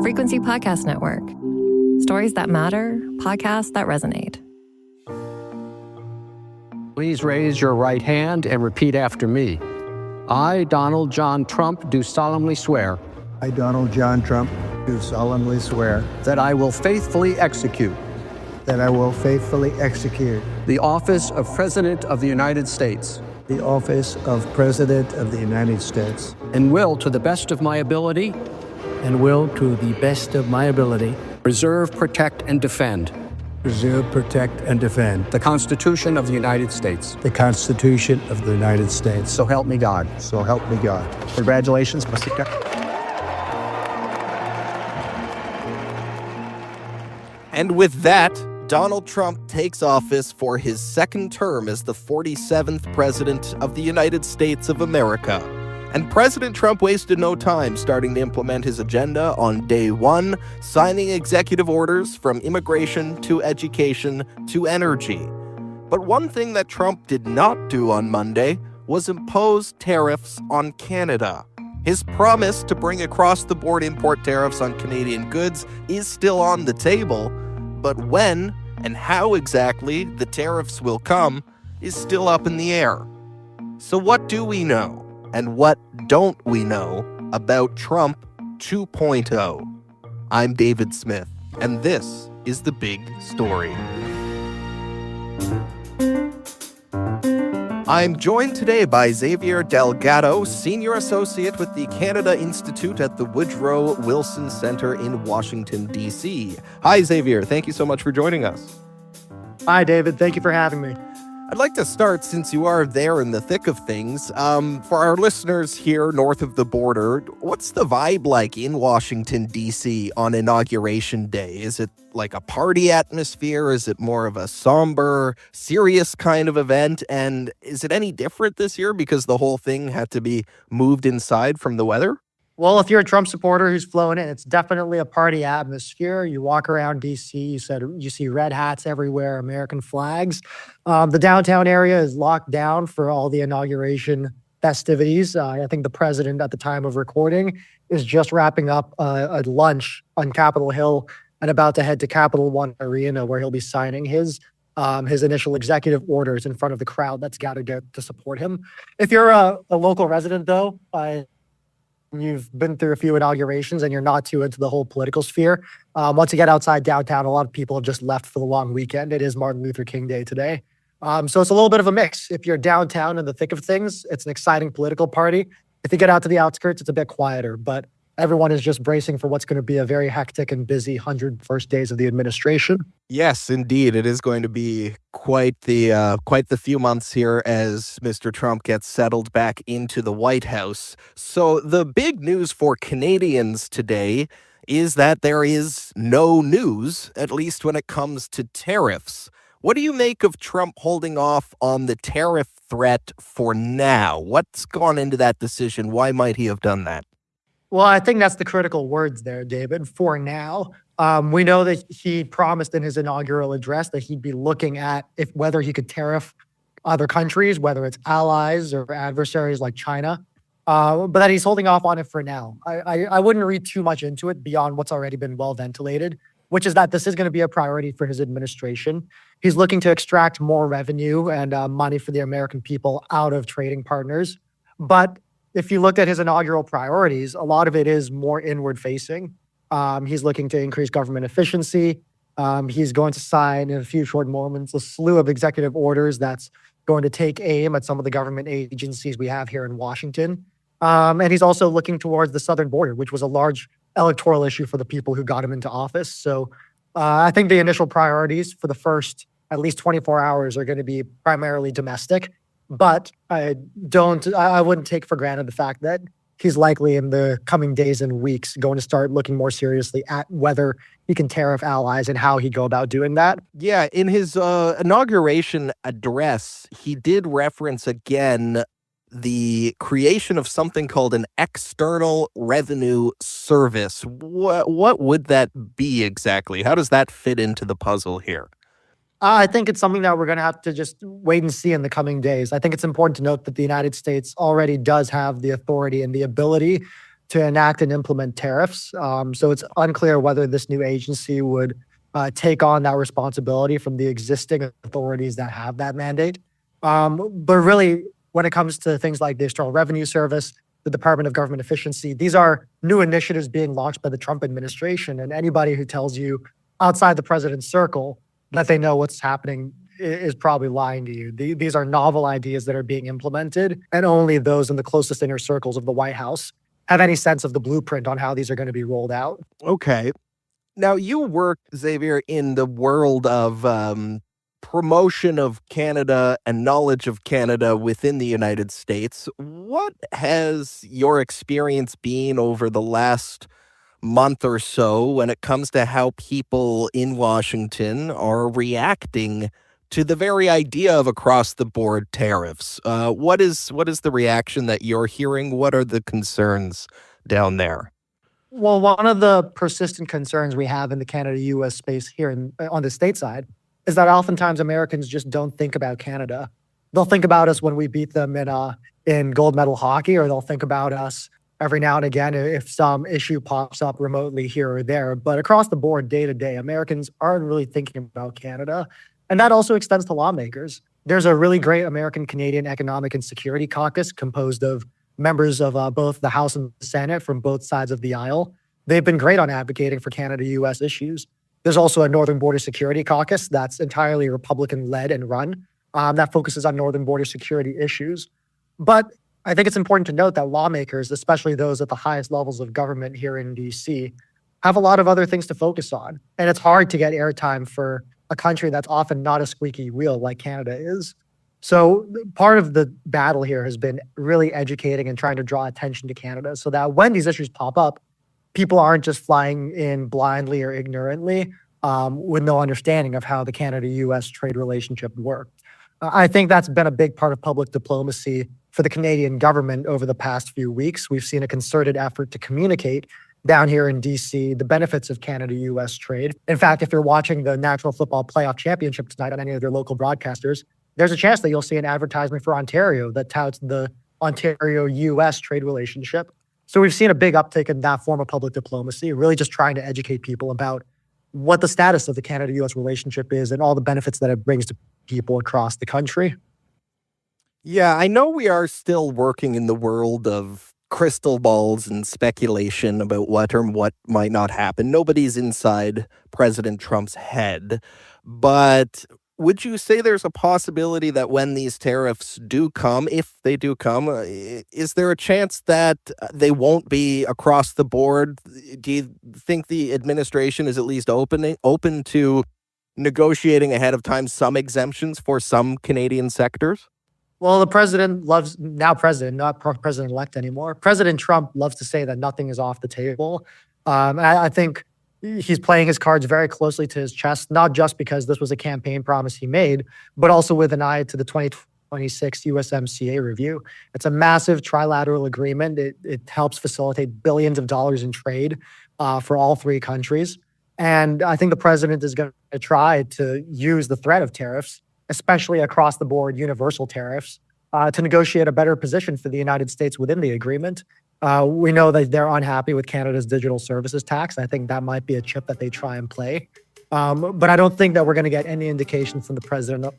Frequency Podcast Network. Stories that matter, podcasts that resonate. Please raise your right hand and repeat after me. I, Donald John Trump, do solemnly swear. I, Donald John Trump, do solemnly swear that I will faithfully execute that I will faithfully execute the office of President of the United States the office of President of the United States and will, to the best of my ability, preserve, protect, and defend the Constitution of the United States. The Constitution of the United States. So help me God. So help me God. Congratulations, Mr. Chair. And with that, Donald Trump takes office for his second term as the 47th President of the United States of America. And President Trump wasted no time starting to implement his agenda on day one, signing executive orders from immigration to education to energy. But one thing that Trump did not do on Monday was impose tariffs on Canada. His promise to bring across-the-board import tariffs on Canadian goods is still on the table, but when and how exactly the tariffs will come is still up in the air. So what do we know, and what don't we know about Trump 2.0? I'm David Smith, and this is The Big Story. I'm joined today by Xavier Delgado, Senior Associate with the Canada Institute at the Woodrow Wilson Center in Washington, D.C. Hi, Xavier. Thank you so much for joining us. Hi, David. Thank you for having me. I'd like to start, since you are there in the thick of things, for our listeners here north of the border, what's the vibe like in Washington, D.C. on Inauguration Day? Is it like a party atmosphere? Is it more of a somber, serious kind of event? And is it any different this year because the whole thing had to be moved inside from the weather? Well, if you're a Trump supporter who's flown in, it's definitely a party atmosphere. You walk around D.C., you see red hats everywhere, American flags. The downtown area is locked down for all the inauguration festivities. I think the president, at the time of recording, is just wrapping up a lunch on Capitol Hill and about to head to Capital One Arena, where he'll be signing his initial executive orders in front of the crowd that's gathered there to support him. If you're a local resident, though, you've been through a few inaugurations and you're not too into the whole political sphere, once you get outside downtown, a lot of people have just left for the long weekend. It is Martin Luther King Day today. So it's a little bit of a mix. If you're downtown in the thick of things, it's an exciting political party. If you get out to the outskirts, it's a bit quieter, but everyone is just bracing for what's going to be a very hectic and busy 100 first days of the administration. Yes, indeed. It is going to be quite the few months here as Mr. Trump gets settled back into the White House. So the big news for Canadians today is that there is no news, at least when it comes to tariffs. What do you make of Trump holding off on the tariff threat for now? What's gone into that decision? Why might he have done that? Well, I think that's the critical words there, David, for now. We know that he promised in his inaugural address that he'd be looking at whether he could tariff other countries, whether it's allies or adversaries like China, but that he's holding off on it for now. I wouldn't read too much into it beyond what's already been well ventilated, which is that this is going to be a priority for his administration. He's looking to extract more revenue and money for the American people out of trading partners. But if you looked at his inaugural priorities, a lot of it is more inward facing. He's looking to increase government efficiency. He's going to sign in a few short moments a slew of executive orders that's going to take aim at some of the government agencies we have here in Washington. And he's also looking towards the southern border, which was a large electoral issue for the people who got him into office. So I think the initial priorities for the first at least 24 hours are going to be primarily domestic. But I wouldn't take for granted the fact that he's likely in the coming days and weeks going to start looking more seriously at whether he can tariff allies and how he'd go about doing that. Yeah, in his inauguration address, he did reference again the creation of something called an external revenue service. What would that be exactly? How does that fit into the puzzle here? I think it's something that we're going to have to just wait and see in the coming days. I think it's important to note that the United States already does have the authority and the ability to enact and implement tariffs. So it's unclear whether this new agency would take on that responsibility from the existing authorities that have that mandate. But really, when it comes to things like the External Revenue Service, the Department of Government Efficiency, these are new initiatives being launched by the Trump administration. And anybody who tells you outside the president's circle that they know what's happening is probably lying to you. These are novel ideas that are being implemented, and only those in the closest inner circles of the White House have any sense of the blueprint on how these are going to be rolled out. Okay. Now, you work, Xavier, in the world of promotion of Canada and knowledge of Canada within the United States. What has your experience been over the last month or so when it comes to how people in Washington are reacting to the very idea of across-the-board tariffs? What is the reaction that you're hearing? What are the concerns down there? Well, one of the persistent concerns we have in the Canada-U.S. space here on the state side is that oftentimes Americans just don't think about Canada. They'll think about us when we beat them in gold medal hockey, or they'll think about us every now and again if some issue pops up remotely here or there. But across the board, day to day, Americans aren't really thinking about Canada. And that also extends to lawmakers. There's a really great American-Canadian Economic and Security Caucus composed of members of both the House and the Senate from both sides of the aisle. They've been great on advocating for Canada-U.S. issues. There's also a Northern Border Security Caucus that's entirely Republican-led and run that focuses on northern border security issues. But I think it's important to note that lawmakers, especially those at the highest levels of government here in D.C., have a lot of other things to focus on. And it's hard to get airtime for a country that's often not a squeaky wheel like Canada is. So part of the battle here has been really educating and trying to draw attention to Canada so that when these issues pop up, people aren't just flying in blindly or ignorantly with no understanding of how the Canada-U.S. trade relationship works. I think that's been a big part of public diplomacy for the Canadian government over the past few weeks. We've seen a concerted effort to communicate down here in D.C. the benefits of Canada-U.S. trade. In fact, if you're watching the National Football Playoff Championship tonight on any of their local broadcasters, there's a chance that you'll see an advertisement for Ontario that touts the Ontario-U.S. trade relationship. So we've seen a big uptick in that form of public diplomacy, really just trying to educate people about what the status of the Canada-U.S. relationship is and all the benefits that it brings to people across the country. Yeah, I know we are still working in the world of crystal balls and speculation about what or what might not happen. Nobody's inside President Trump's head. But would you say there's a possibility that when these tariffs do come, if they do come, is there a chance that they won't be across the board? Do you think the administration is at least open to negotiating ahead of time some exemptions for some Canadian sectors? Well, the president not president-elect anymore. President Trump loves to say that nothing is off the table. I think he's playing his cards very closely to his chest, not just because this was a campaign promise he made, but also with an eye to the 2026 USMCA review. It's a massive trilateral agreement. It helps facilitate billions of dollars in trade for all three countries. And I think the president is going to try to use the threat of tariffs, especially across the board universal tariffs, to negotiate a better position for the United States within the agreement. We know that they're unhappy with Canada's digital services tax. I think that might be a chip that they try and play. But I don't think that we're going to get any indication from the president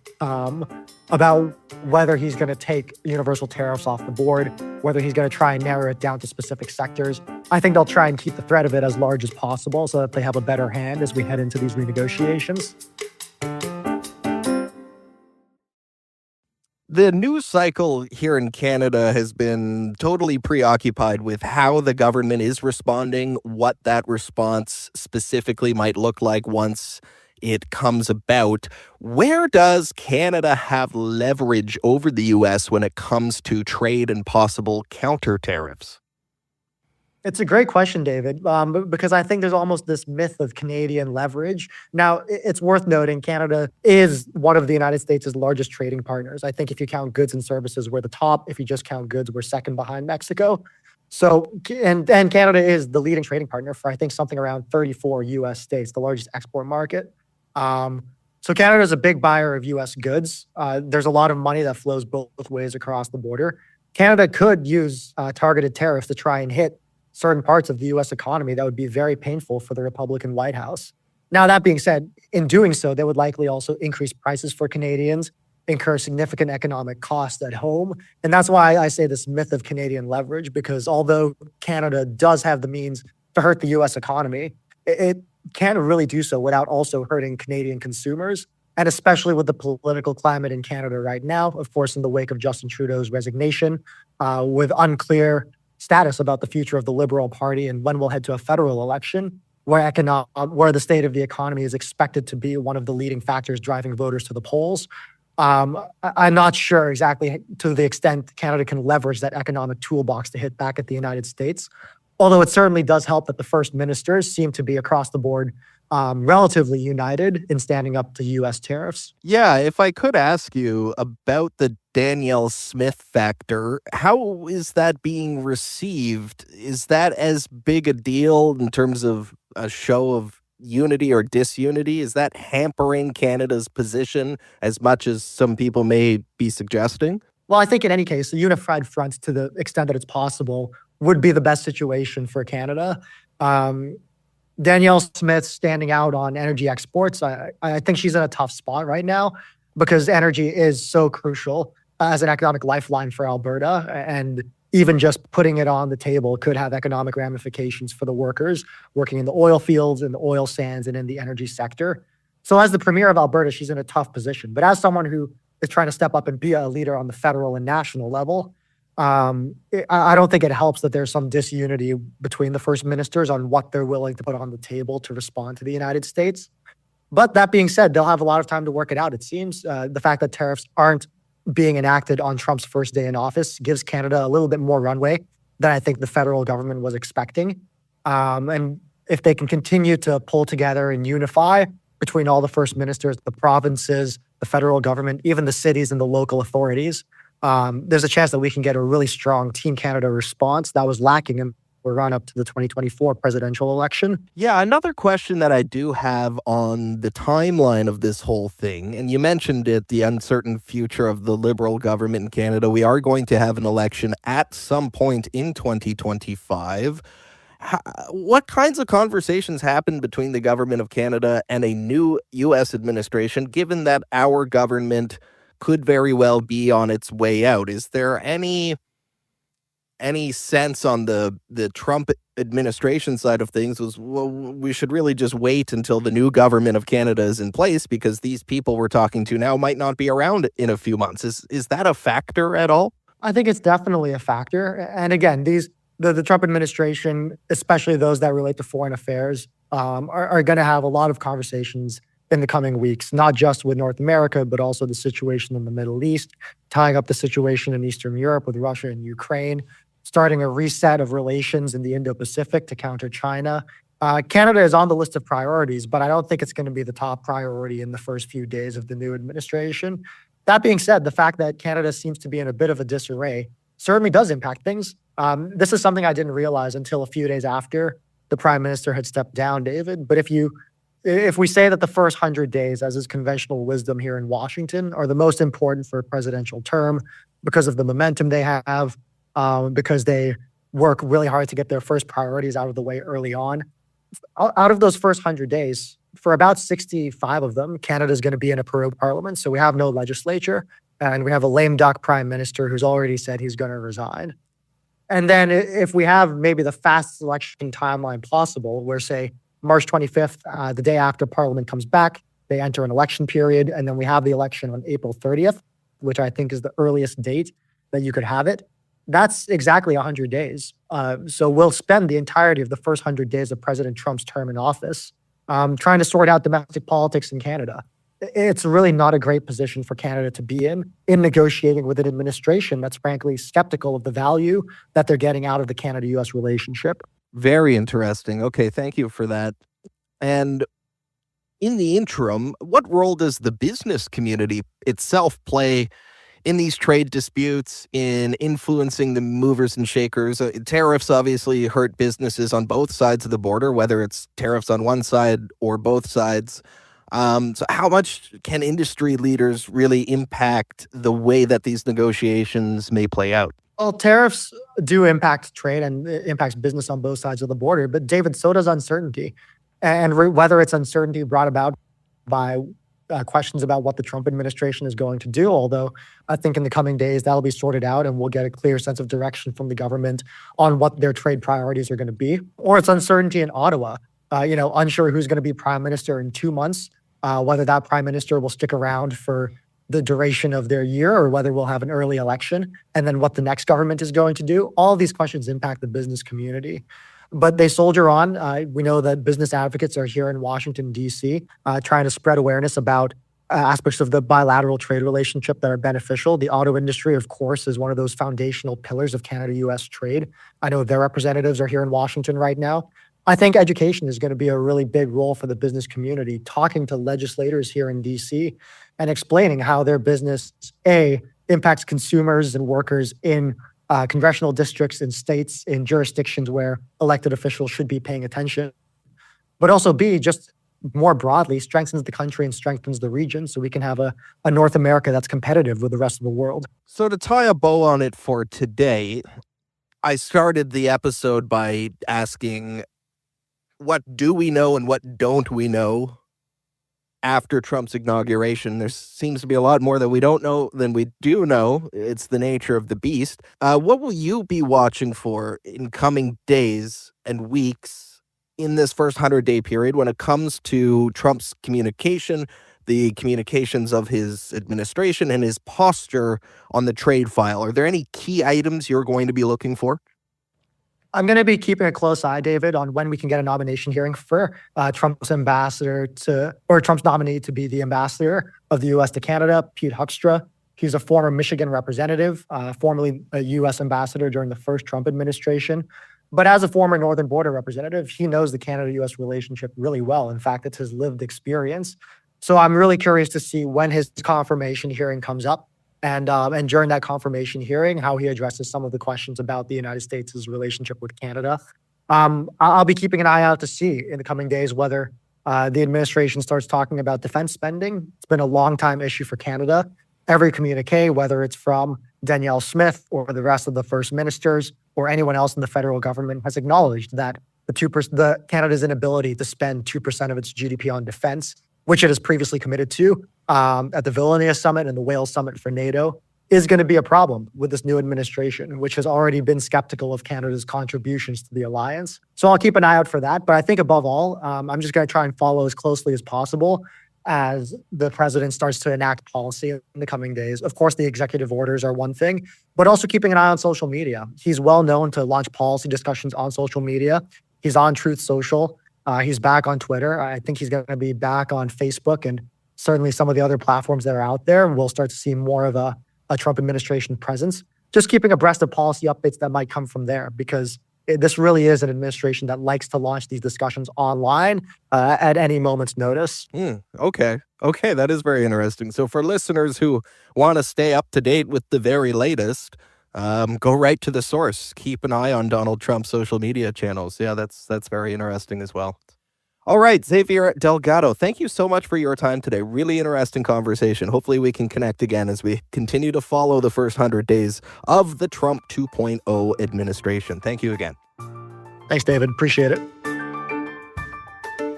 about whether he's going to take universal tariffs off the board, whether he's going to try and narrow it down to specific sectors. I think they'll try and keep the threat of it as large as possible so that they have a better hand as we head into these renegotiations. The news cycle here in Canada has been totally preoccupied with how the government is responding, what that response specifically might look like once it comes about. Where does Canada have leverage over the U.S. when it comes to trade and possible counter tariffs? It's a great question, David, because I think there's almost this myth of Canadian leverage. Now, it's worth noting Canada is one of the United States' largest trading partners. I think if you count goods and services, we're the top. If you just count goods, we're second behind Mexico. So, and Canada is the leading trading partner for, I think, something around 34 U.S. states, the largest export market. So Canada is a big buyer of U.S. goods. There's a lot of money that flows both ways across the border. Canada could use targeted tariffs to try and hit certain parts of the US economy that would be very painful for the Republican White House. Now, that being said, in doing so, they would likely also increase prices for Canadians, incur significant economic costs at home. And that's why I say this myth of Canadian leverage, because although Canada does have the means to hurt the US economy, it can't really do so without also hurting Canadian consumers. And especially with the political climate in Canada right now, of course, in the wake of Justin Trudeau's resignation, with unclear status about the future of the Liberal Party and when we'll head to a federal election, where the state of the economy is expected to be one of the leading factors driving voters to the polls. I'm not sure exactly to the extent Canada can leverage that economic toolbox to hit back at the United States. Although it certainly does help that the first ministers seem to be across the board relatively united in standing up to U.S. tariffs. Yeah, if I could ask you about the Danielle Smith factor, how is that being received? Is that as big a deal in terms of a show of unity or disunity? Is that hampering Canada's position as much as some people may be suggesting? Well, I think in any case, a unified front to the extent that it's possible would be the best situation for Canada. Danielle Smith standing out on energy exports, I think she's in a tough spot right now because energy is so crucial as an economic lifeline for Alberta. And even just putting it on the table could have economic ramifications for the workers working in the oil fields, in the oil sands, and in the energy sector. So as the Premier of Alberta, she's in a tough position. But as someone who is trying to step up and be a leader on the federal and national level, I don't think it helps that there's some disunity between the first ministers on what they're willing to put on the table to respond to the United States. But that being said, they'll have a lot of time to work it out. It seems the fact that tariffs aren't being enacted on Trump's first day in office gives Canada a little bit more runway than I think the federal government was expecting. And if they can continue to pull together and unify between all the first ministers, the provinces, the federal government, even the cities and the local authorities, there's a chance that we can get a really strong Team Canada response that was lacking in the run-up to the 2024 presidential election. Yeah, another question that I do have on the timeline of this whole thing, and you mentioned it, the uncertain future of the Liberal government in Canada. We are going to have an election at some point in 2025. What kinds of conversations happen between the government of Canada and a new U.S. administration, given that our government could very well be on its way out? Is there any sense on the Trump administration side of things was, well, we should really just wait until the new government of Canada is in place because these people we're talking to now might not be around in a few months? Is that a factor at all? I think it's definitely a factor. And again, the Trump administration, especially those that relate to foreign affairs, are going to have a lot of conversations in the coming weeks, not just with North America, but also the situation in the Middle East, tying up the situation in Eastern Europe with Russia and Ukraine, starting a reset of relations in the Indo-Pacific to counter China. Canada is on the list of priorities, but I don't think it's going to be the top priority in the first few days of the new administration. That being said, the fact that Canada seems to be in a bit of a disarray certainly does impact things. This is something I didn't realize until a few days after the Prime Minister had stepped down, David. But if we say that the first 100 days, as is conventional wisdom here in Washington, are the most important for a presidential term because of the momentum they have, because they work really hard to get their first priorities out of the way early on. Out of those first 100 days, for about 65 of them, Canada is going to be in a Peru parliament. So we have no legislature, and we have a lame duck prime minister who's already said he's going to resign. And then if we have maybe the fastest election timeline possible, where say March 25th, the day after Parliament comes back, they enter an election period, and then we have the election on April 30th, which I think is the earliest date that you could have it. That's exactly 100 days. So we'll spend the entirety of the first 100 days of President Trump's term in office trying to sort out domestic politics in Canada. It's really not a great position for Canada to be in negotiating with an administration that's frankly skeptical of the value that they're getting out of the Canada-U.S. relationship. Very interesting. Okay, thank you for that. And in the interim, what role does the business community itself play in these trade disputes, in influencing the movers and shakers? Tariffs obviously hurt businesses on both sides of the border, whether it's tariffs on one side or both sides. So how much can industry leaders really impact the way that these negotiations may play out? Well, tariffs do impact trade and it impacts business on both sides of the border. But David, so does uncertainty. Whether it's uncertainty brought about by questions about what the Trump administration is going to do, although I think in the coming days that'll be sorted out and we'll get a clear sense of direction from the government on what their trade priorities are going to be. Or it's uncertainty in Ottawa, unsure who's going to be prime minister in 2 months, whether that prime minister will stick around for the duration of their year or whether we'll have an early election, and then what the next government is going to do. All of these questions impact the business community. But they soldier on. We know that business advocates are here in Washington, D.C., trying to spread awareness about aspects of the bilateral trade relationship that are beneficial. The auto industry, of course, is one of those foundational pillars of Canada-U.S. trade. I know their representatives are here in Washington right now. I think education is going to be a really big role for the business community, talking to legislators here in D.C. and explaining how their business, A, impacts consumers and workers in congressional districts in states, in jurisdictions where elected officials should be paying attention. But also B, just more broadly, strengthens the country and strengthens the region so we can have a North America that's competitive with the rest of the world. So to tie a bow on it for today, I started the episode by asking, what do we know and what don't we know after Trump's inauguration? There seems to be a lot more that we don't know than we do know. It's the nature of the beast. What will you be watching for in coming days and weeks in this first 100-day period when it comes to Trump's communication, the communications of his administration, and his posture on the trade file? Are there any key items you're going to be looking for? I'm going to be keeping a close eye, David, on when we can get a nomination hearing for Trump's Trump's nominee to be the ambassador of the U.S. to Canada, Pete Huckstra. He's a former Michigan representative, formerly a U.S. ambassador during the first Trump administration. But as a former Northern Border representative, he knows the Canada-U.S. relationship really well. In fact, it's his lived experience. So I'm really curious to see when his confirmation hearing comes up. And during that confirmation hearing, how he addresses some of the questions about the United States' relationship with Canada. I'll be keeping an eye out to see in the coming days whether the administration starts talking about defense spending. It's been a long time issue for Canada. Every communique, whether it's from Danielle Smith or the rest of the first ministers or anyone else in the federal government, has acknowledged that Canada's inability to spend 2% of its GDP on defense, which it has previously committed to at the Vilnius Summit and the Wales Summit for NATO, is going to be a problem with this new administration, which has already been skeptical of Canada's contributions to the alliance. So I'll keep an eye out for that. But I think above all, I'm just going to try and follow as closely as possible as the president starts to enact policy in the coming days. Of course, the executive orders are one thing, but also keeping an eye on social media. He's well known to launch policy discussions on social media. He's on Truth Social. He's back on Twitter. I think he's going to be back on Facebook and certainly some of the other platforms that are out there. We'll start to see more of a Trump administration presence. Just keeping abreast of policy updates that might come from there, because this really is an administration that likes to launch these discussions online at any moment's notice. Okay, that is very interesting. So for listeners who want to stay up to date with the very latest, go right to the source. Keep an eye on Donald Trump's social media channels. Yeah, that's very interesting as well. All right, Xavier Delgado, thank you so much for your time today. Really interesting conversation. Hopefully we can connect again as we continue to follow the first 100 days of the Trump 2.0 administration. Thank you again. Thanks, David. Appreciate it.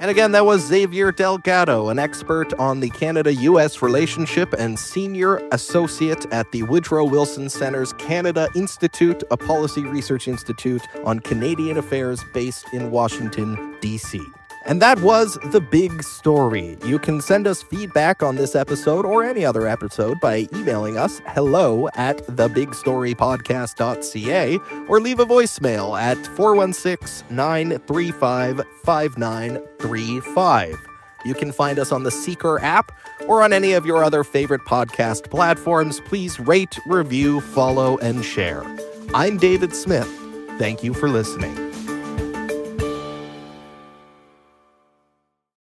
And again, that was Xavier Delgado, an expert on the Canada-U.S. relationship and senior associate at the Woodrow Wilson Center's Canada Institute, a policy research institute on Canadian affairs based in Washington, D.C. And that was The Big Story. You can send us feedback on this episode or any other episode by emailing us hello@thebigstorypodcast.ca or leave a voicemail at 416-935-5935. You can find us on the Seeker app or on any of your other favorite podcast platforms. Please rate, review, follow, and share. I'm David Smith. Thank you for listening.